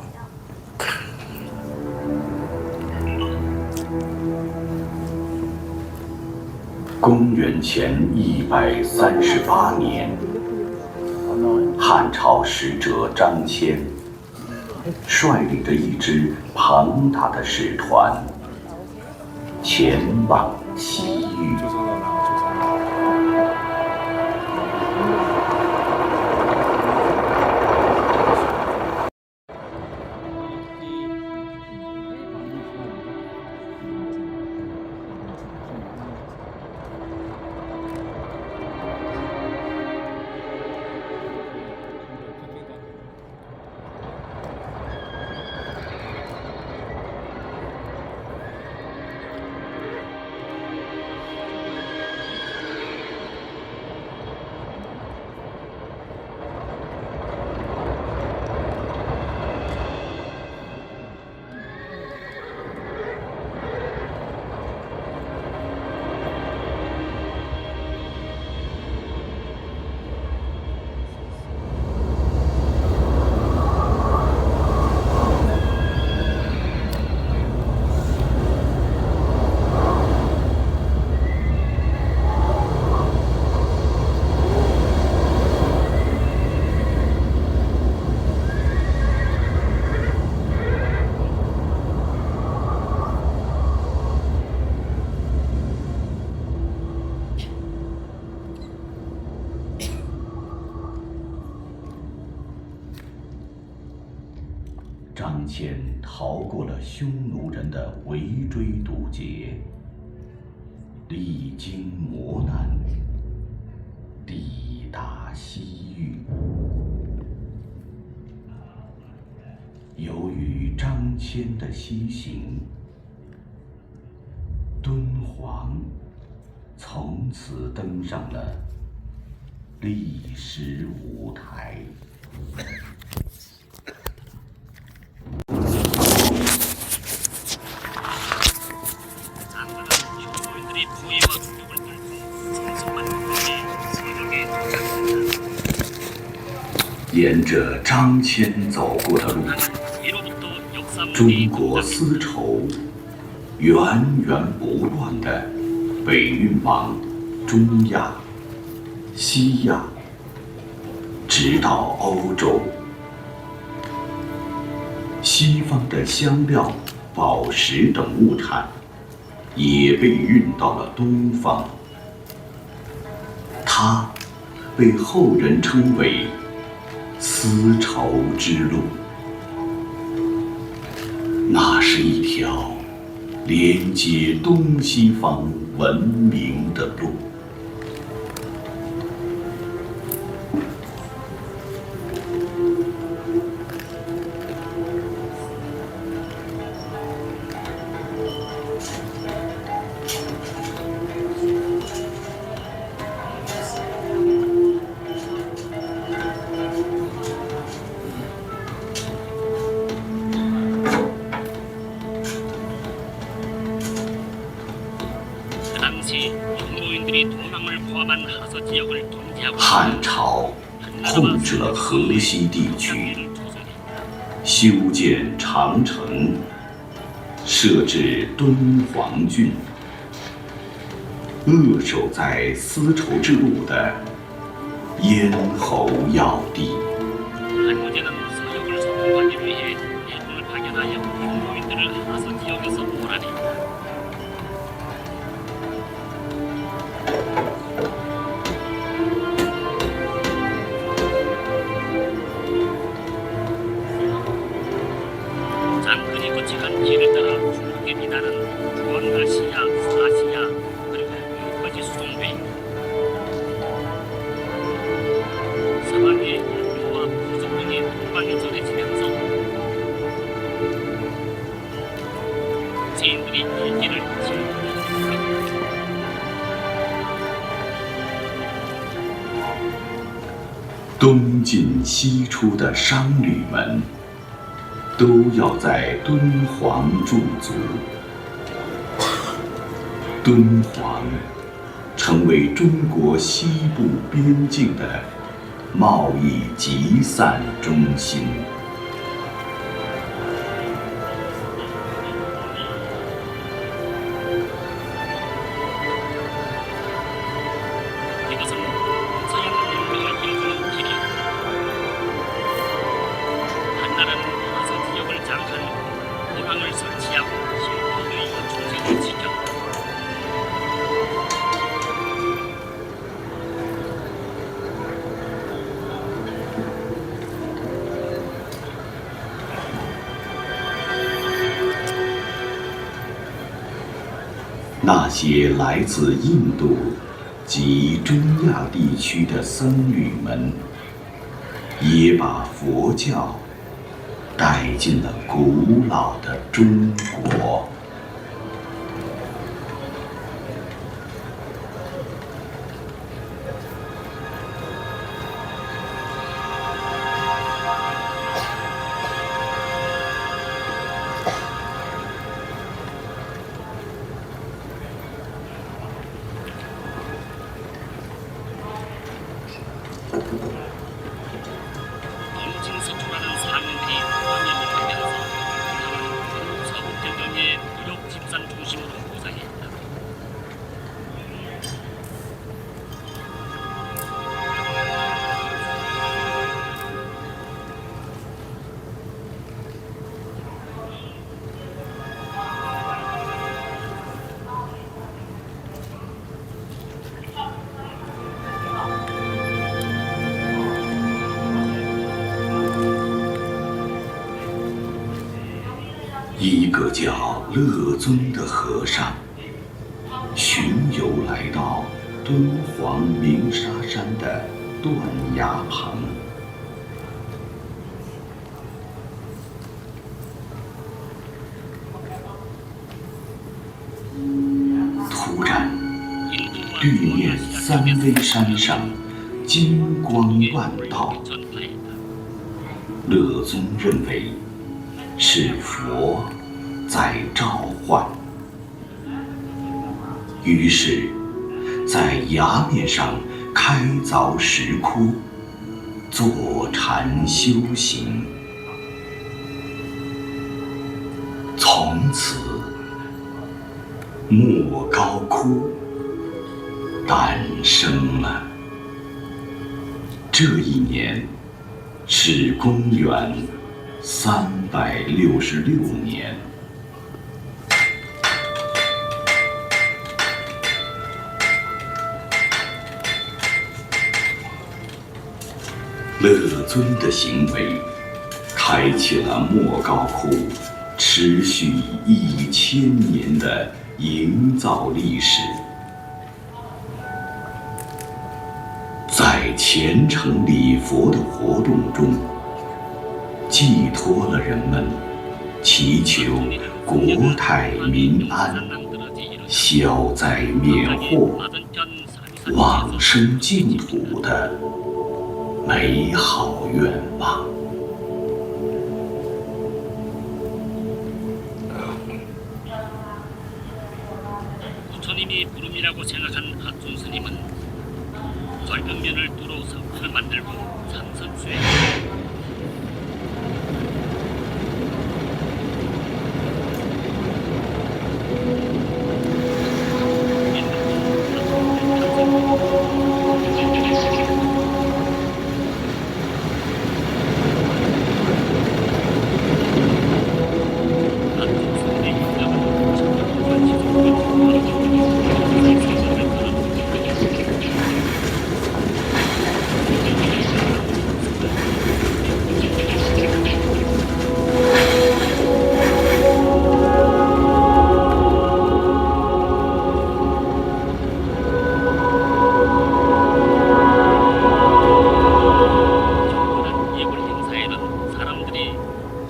公元前138年，汉朝使者张骞率领着一支庞大的使团前往西域。张骞逃过了匈奴人的围追堵截，历经磨难，抵达西域。由于张骞的西行，敦煌从此登上了历史舞台。 沿着张骞走过的路，中国丝绸源源不断的被运往中亚、西亚，直到欧洲。西方的香料、宝石等物产也被运到了东方。它被后人称为 丝绸之路，那是一条连接东西方文明的路。汉朝控制了河西地区，修建长城，设置敦煌郡，扼守在丝绸之路的咽喉要地。 장근이 거치간 东进西出的商旅们，都要在敦煌驻足。敦煌成为中国西部边境的贸易集散中心。那些来自印度及中亚地区的僧侣们，也把佛教带进了古老的中国。一个叫乐尊的和尚巡游来到敦煌鸣沙山的断崖旁，突然，对面三危山上金光万道，乐尊认为是佛在召唤，于是，在崖面上开凿石窟，坐禅修行。从此，莫高窟诞生了。这一年是公元366年。乐尊的行为开启了莫高窟持续1000年的营造历史，在虔诚礼佛的活动中，寄托了人们祈求国泰民安、消灾免祸、往生净土的美好愿望。부처님이 부름이라고 생각한 하춘 스님은 절벽면을 뚫어 석을 만들고 산선수에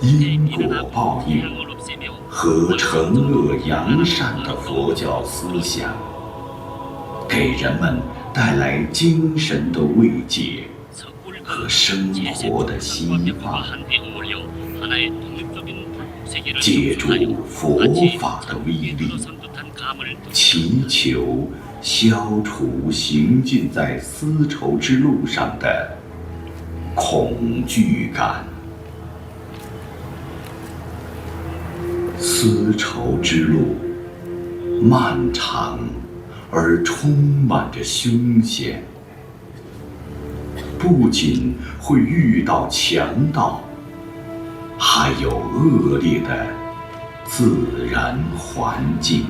因果报应和惩恶扬善的佛教思想，给人们带来精神的慰藉。和生活的希望。借助佛法的威力，祈求消除行进在丝绸之路上的恐惧感。丝绸之路漫长而充满着凶险，不仅会遇到强盗，还有恶劣的自然环境。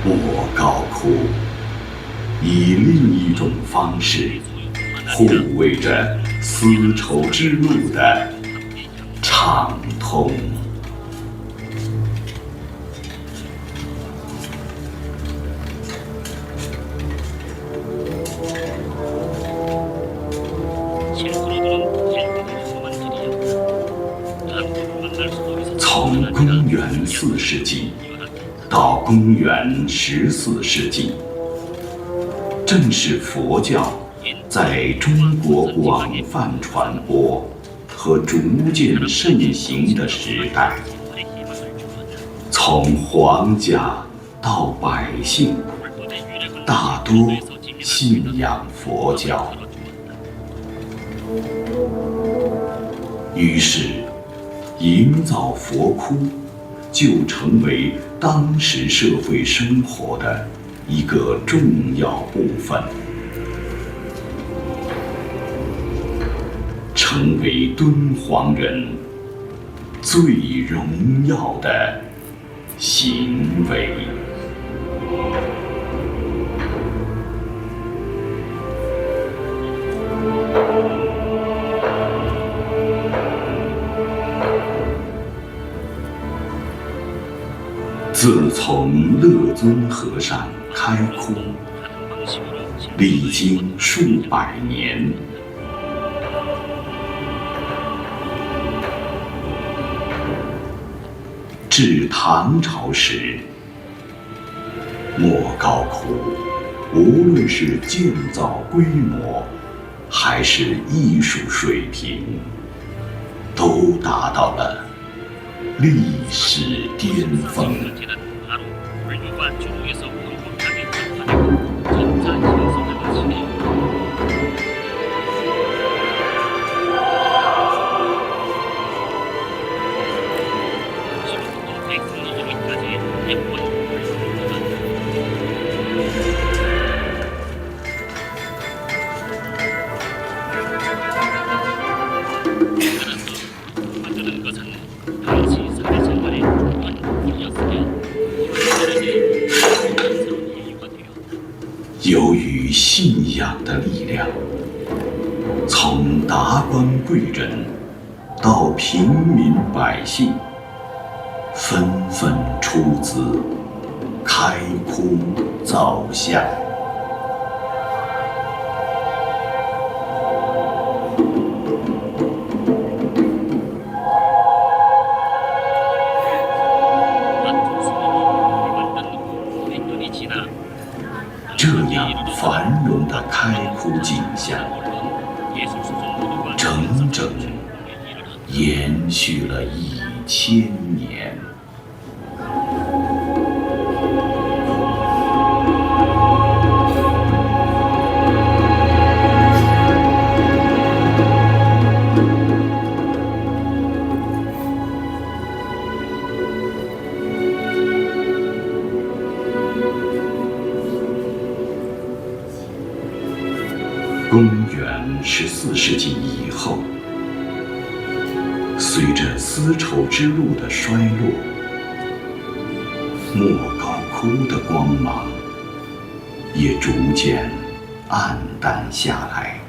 莫高窟以另一种方式护卫着丝绸之路的畅通。从公元4世纪到公元14世纪，正是佛教在中国广泛传播和逐渐盛行的时代。从皇家到百姓，大多信仰佛教。于是，营造佛窟就成为当时社会生活的一个重要部分，成为敦煌人最荣耀的行为。自从乐尊和尚开窟，历经数百年，至唐朝时，莫高窟无论是建造规模还是艺术水平，都达到了历史巅峰。由于信仰的力量，从达官贵人到平民百姓，纷纷出资开窟造像。这样繁荣的开窟景象，整整延续了1000年。公元14世纪以后，随着丝绸之路的衰落，莫高窟初的光芒也逐渐暗淡下来，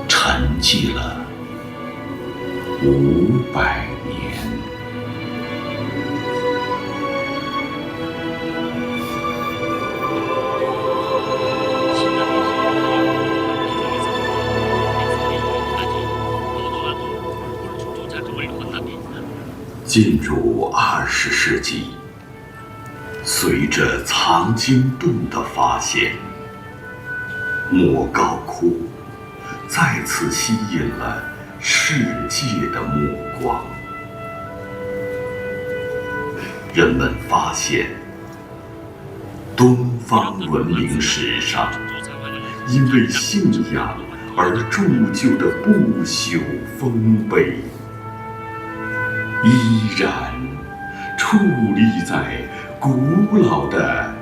沉寂了500年。进入20世纪，随着藏经洞的发现，莫高窟再次吸引了世界的目光。人们发现，东方文明史上因为信仰而铸就的不朽丰碑，依然矗立在古老的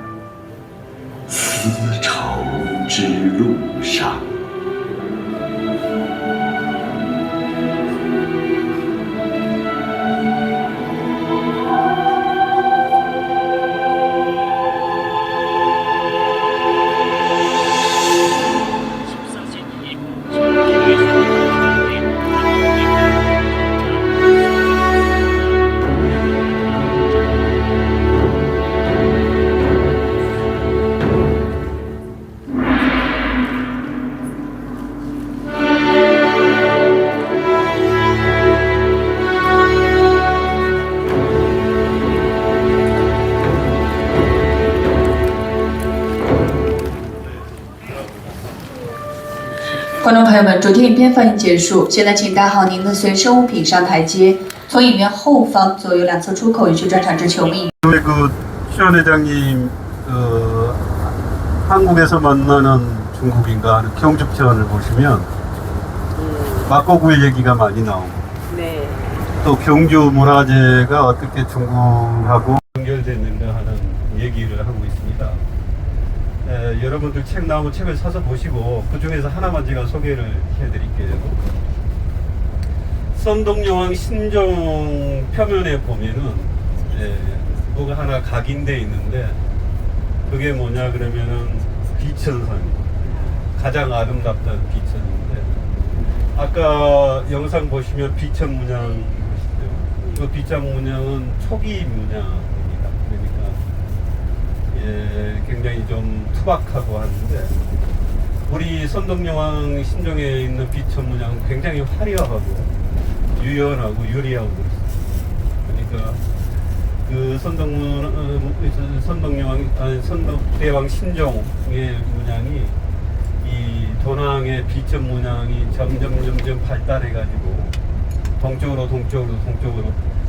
丝绸之路上。观众朋友们，主题影片放映结束，现在请带好您的随身物品上台阶。从影院后方左右2侧出口有去专场之球迷。 그 시원 회장님 한국에서 만나는 중국인가 하는 경축편을 보시면 막고구이 얘기가 많이 나오고 네. 또 경주 문화재가 어떻게 중국하고 연결됐는가 하는 얘기를 하고 있습니다. 여러분들 책 나오면 책을 사서 보시고 그 중에서 하나만 제가 소개를 해드릴게요. 선동여왕 신종 표면에 보면은 뭐가 하나 각인돼 있는데 그게 뭐냐 그러면은 비천산이에요. 가장 아름답다는 비천인데 아까 영상 보시면 비천 문양 보시죠. 이 비천 문양은 초기 문양입니다. 그러니까 굉장히 좀 투박하고 하는데 우리 선동여왕 신종에 있는 비천 문양은 굉장히 화려하고 유연하고 유리하고 그러니까 그 선동대왕 신종의 문양이 이 도낭의 비천 문양이 점점 발달해가지고 동쪽으로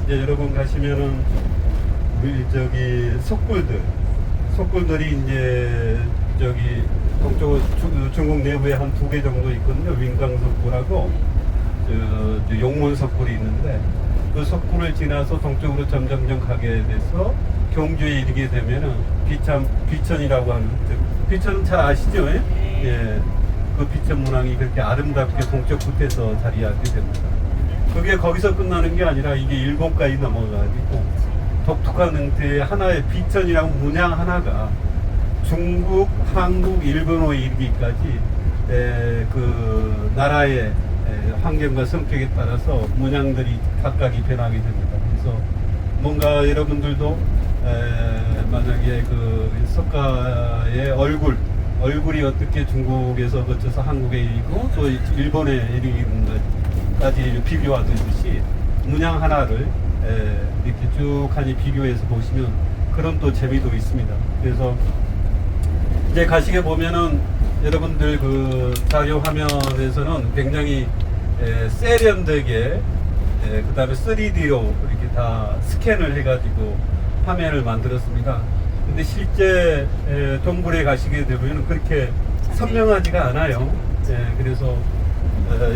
이제 여러분 가시면은 우리 저기 석굴들이 이제 저기 동쪽 중국 내부에 한 2개 정도 있거든요. 윙강석굴하고 저 용문석굴이 있는데 그 석굴을 지나서 동쪽으로 점점 가게 돼서 경주에 이르게 되면은 비천이라고 하는 비천은 잘 아시죠? 예. 그 비천 문양이 그렇게 아름답게 동쪽 끝에서 자리하게 됩니다. 그게 거기서 끝나는 게 아니라 이게 일본까지 넘어가지고 독특한 형태의 하나의 비천이라는 문양 하나가 중국, 한국, 일본어에 이르기까지 그 나라의 환경과 성격에 따라서 문양들이 각각이 변하게 됩니다. 그래서 뭔가 여러분들도 만약에 그 석가의 얼굴이 어떻게 중국에서 거쳐서 한국에 이르고 또 일본에 이르기까지 비교하듯이 문양 하나를 이렇게 쭉 하니 비교해서 보시면 그런 또 재미도 있습니다. 그래서 이제 가시게 보면은 여러분들 그 자료 화면에서는 굉장히 세련되게 그 다음에 3D로 이렇게 다 스캔을 해가지고 화면을 만들었습니다. 근데 실제 동굴에 가시게 되면 그렇게 선명하지가 않아요. 그래서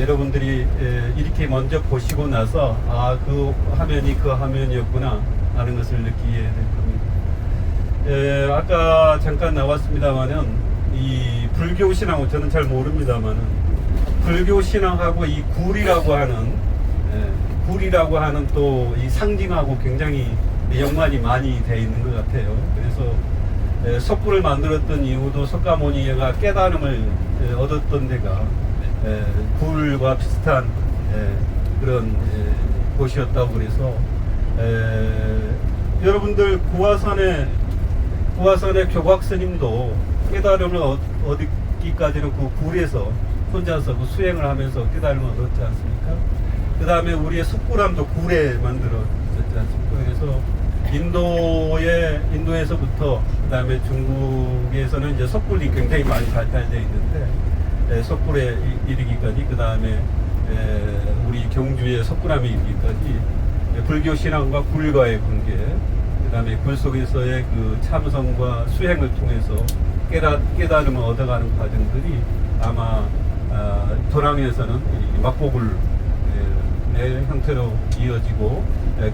여러분들이 이렇게 먼저 보시고 나서 아, 그 화면이 그 화면이었구나 하는 것을 느끼게 될 겁니다. 아까 잠깐 나왔습니다만은 이 불교 신앙, 저는 잘 모릅니다만은 불교 신앙하고 이 굴이라고 하는 또 이 상징하고 굉장히 연관이 많이 돼 있는 것 같아요. 그래서 석굴을 만들었던 이유도 석가모니가 깨달음을 얻었던 데가 굴과 비슷한 그런 곳이었다고 그래서 여러분들 구화산의 교각 스님도 깨달음을 얻기까지는 그 굴에서 혼자서 그 수행을 하면서 깨달음을 얻었지 않습니까? 그 다음에 우리의 석굴암도 굴에 만들어졌지 않습니까? 그래서 인도에서부터 그 다음에 중국에서는 이제 석굴이 굉장히 많이 발달되어 있는데 석굴에 이르기까지 그 다음에 우리 경주의 석굴암에 이르기까지 불교 신앙과 굴과의 관계, 그 다음에 굴 속에서의 그 참선과 수행을 통해서 깨달음을 얻어가는 과정들이 아마 도랑에서는 막고굴의 형태로 이어지고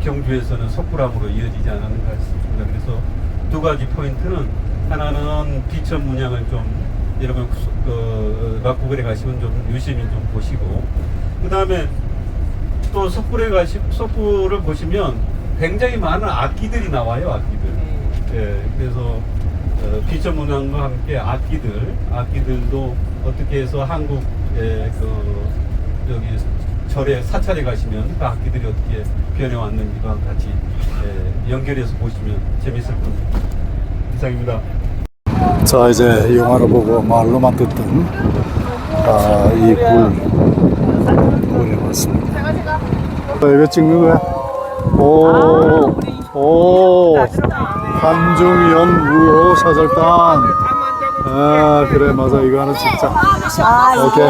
경주에서는 석굴암으로 이어지지 않았는가 싶습니다. 그래서 두 가지 포인트는 하나는 비천 문양을 좀 여러분 막고굴에 가시면 좀 유심히 좀 보시고 그 다음에 또 석굴을 보시면 굉장히 많은 악기들이 나와요. 악기들. 그래서 비천 문양과 함께 악기들도 어떻게 해서 한국의 여기 절에 사찰에 가시면 그 악기들이 어떻게 변해왔는지와 같이 연결해서 보시면 재밌을 겁니다. 이상입니다. 자, 이제 영화를 보고 말로만 듣던 이 굴에 왔습니다. 이거 찍는 거야? 오, 한중연 우호 사절단. 아, 그래, 맞아. 이거 하나 찍자. 오케이.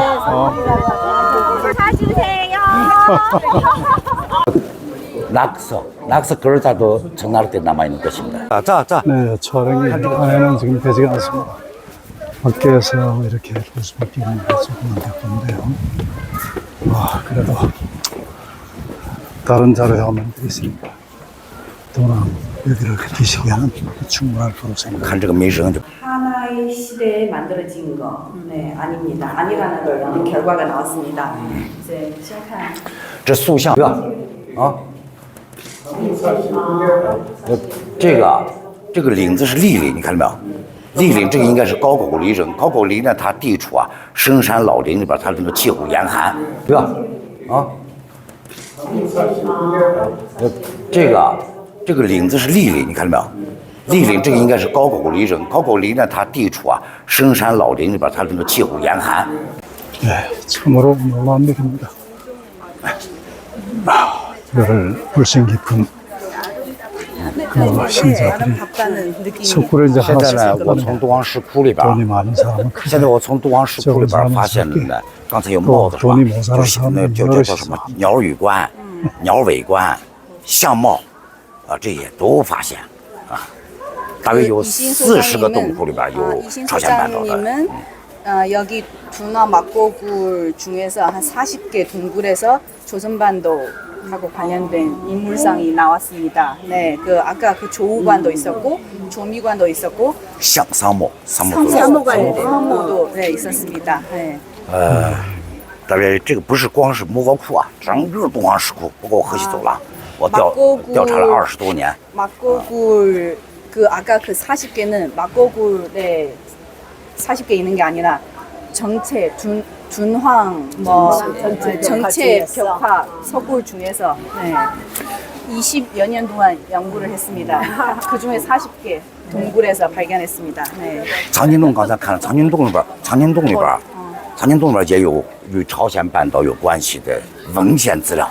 사주세요. 낙서 글자도 전날 때 남아있는 것입니다. 자. 네, 촬영이 안에는 지금 되지가 않습니다. 밖에서 이렇게 모습을 띄우는 게 조금만 됐는데요. 그래도 다른 자료화면도 있으니까 도랑 여기를 느끼시게 하는 충분할 거로 생각합니다. 하나의 시대에 만들어진 거, 아닙니다. 아니라는 걸 결과가 나왔습니다. 이제 시작한. 这塑像这个岭子是莅岭，你看到没有？莅岭这个应该是高句丽人，高句丽呢，它地处深山老林里边，它这个气候严寒，对吧？这个岭子是莅岭，你看到没有？莅岭这个应该是高句丽人，高句丽呢，它地处深山老林里边，它这个气候严寒。 네, 참으로 놀라운 일입니다. 이거를 물씬 깊은 그 신사들이 석굴을 이제 하나씩从东王石窟里边， 돈이 많은 사람은 现在我从东王石窟里边发现了呢，刚才有帽子是吧？就是那叫什么鸟羽冠、鸟尾冠、象帽这些都发现大约有40个洞窟里边有朝鲜半岛的。 여기 둔화 막고굴 중에서 한 40개 동굴에서 조선반도하고 관련된 인물상이 나왔습니다. 네, 아까 그 조우관도 있었고 조미관도 있었고 상모도 있었습니다. 네. 当然这个不是光是莫高窟整个东王石窟不够河西走廊，我调查了20多年。 막고굴 아까 그 40개는 막고굴에 40개 있는 게 아니라 정체 둔황 정체 벽화 석굴 중에서 20여 년 동안 연구를 했습니다. 그 중에 40개 동굴에서 발견했습니다. 네. 장진동刚才看了장진동里边也有与朝鲜半岛有关系的文献资料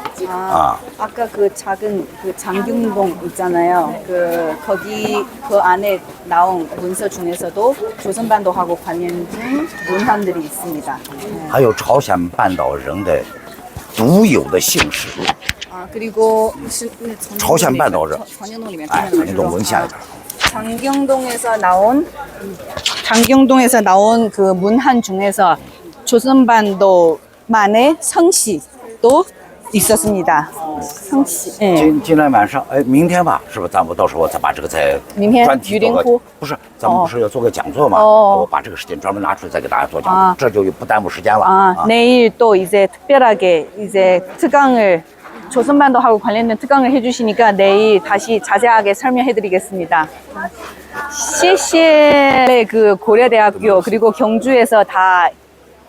아까 그 작은 그 장경동 있잖아요. 거기 그 안에 나온 문서 중에서도 조선반도하고 관련된 문헌들이 있습니다. 还有朝鲜半岛人的独有的姓氏 그리고 朝鲜半岛人 장경동文献里边 장경동에서 나온 그 문헌 중에서 조선반도만의 성씨도 있었습니다. 성씨. 今天晚上明天吧是不是咱们到时候再把这个再专题不是咱们不是要做个讲座吗我把这个时间专门拿出来再给大家做讲座这就不耽误时间了 내일 또 이제 특별하게 이제 특강을 조선반도하고 관련된 특강을 해주시니까 내일 다시 자세하게 설명해드리겠습니다. 시시에 그 고려대학교 그리고 경주에서 다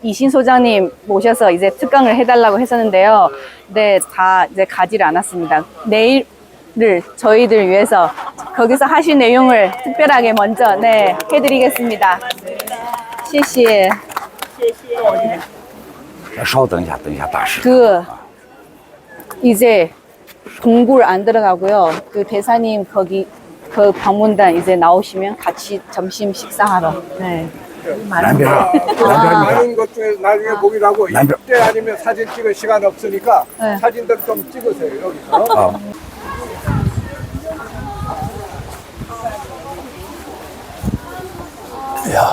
이신 소장님 모셔서 이제 특강을 해달라고 했었는데요. 네, 다 이제 가지를 않았습니다. 내일을 저희들 위해서 거기서 하실 내용을 특별하게 먼저 네 해드리겠습니다. 시시. 稍等一下，等一下，大师。 그 이제 동굴 안 들어가고요. 그 대사님 거기 그 방문단 이제 나오시면 같이 점심 식사하러. 네. 많은 것 중에 나중에 보기라고 이때 아니면 사진 찍을 시간 없으니까 네. 사진들 좀 찍으세요 여기서. 이야,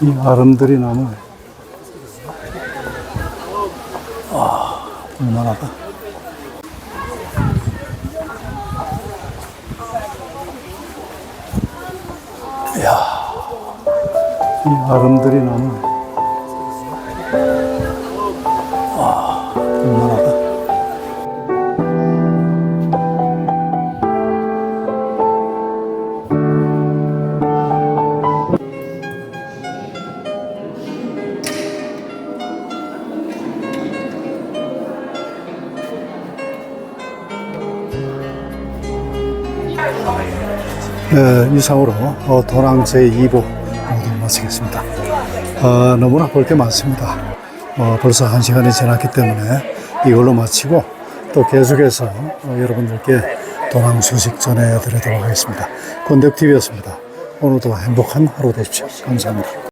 이 아름드리 나무. 아, 볼만하다. 이야, 이 아름드리 나무. 아, 볼만하다. 네, 이상으로 도랑 제2부 모두 마치겠습니다. 너무나 볼 게 많습니다. 벌써 1시간이 지났기 때문에 이걸로 마치고 또 계속해서 여러분들께 도랑 소식 전해드리도록 하겠습니다. 곤덕TV였습니다. 오늘도 행복한 하루 되십시오. 감사합니다.